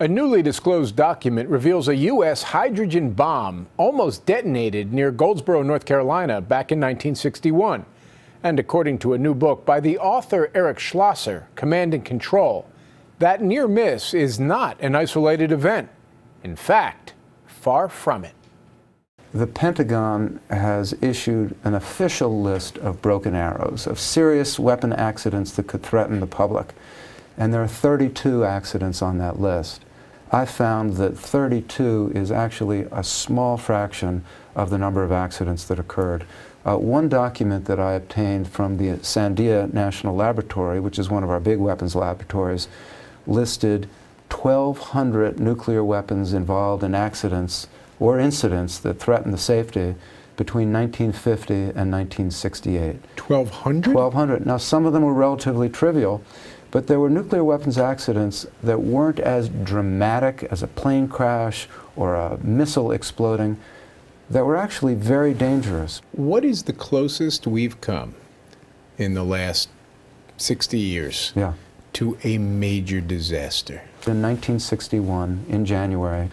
A newly disclosed document reveals a U.S. hydrogen bomb almost detonated near Goldsboro, North Carolina, back in 1961. And according to a new book by the author Eric Schlosser, Command and Control, that near miss is not an isolated event. In fact, far from it. The Pentagon has issued an official list of broken arrows, of serious weapon accidents that could threaten the public. And there are 32 accidents on that list. I found that 32 is actually a small fraction of the number of accidents that occurred. One document that I obtained from the Sandia National Laboratory, which is one of our big weapons laboratories, listed 1,200 nuclear weapons involved in accidents or incidents that threatened the safety between 1950 and 1968. 1,200? 1,200. Now, some of them were relatively trivial, but there were nuclear weapons accidents that weren't as dramatic as a plane crash or a missile exploding, that were actually very dangerous. What is the closest we've come in the last 60 years to a major disaster? In 1961, in January,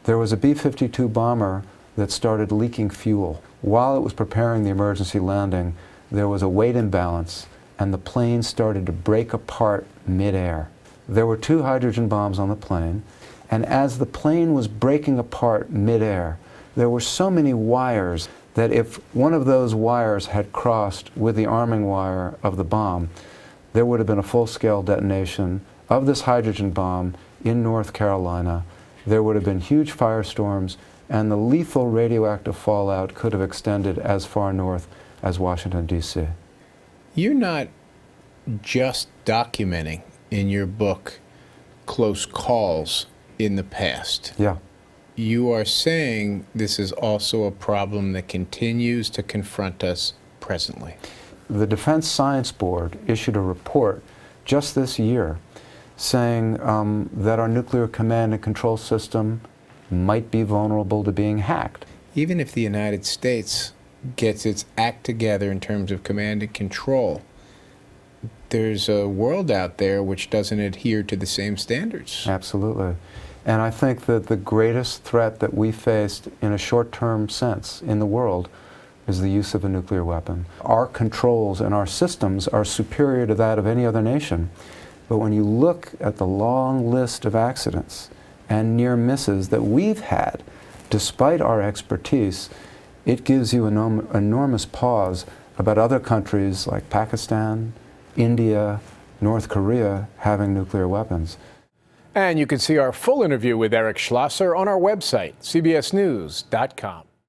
there was a B-52 bomber that started leaking fuel. While it was preparing the emergency landing, there was a weight imbalance, and the plane started to break apart midair. There were 2 hydrogen bombs on the plane, and as the plane was breaking apart midair, there were so many wires that if one of those wires had crossed with the arming wire of the bomb, there would have been a full-scale detonation of this hydrogen bomb in North Carolina. There would have been huge firestorms, and the lethal radioactive fallout could have extended as far north as Washington, D.C. You're not just documenting in your book close calls in the past. Yeah. You are saying this is also a problem that continues to confront us presently. The Defense Science Board issued a report just this year saying that our nuclear command and control system might be vulnerable to being hacked. Even if the United States gets its act together in terms of command and control, there's a world out there which doesn't adhere to the same standards. Absolutely. And I think that the greatest threat that we faced in a short-term sense in the world is the use of a nuclear weapon. Our controls and our systems are superior to that of any other nation. But when you look at the long list of accidents and near misses that we've had, despite our expertise, it gives you an enormous pause about other countries like Pakistan, India, North Korea having nuclear weapons. And you can see our full interview with Eric Schlosser on our website, cbsnews.com.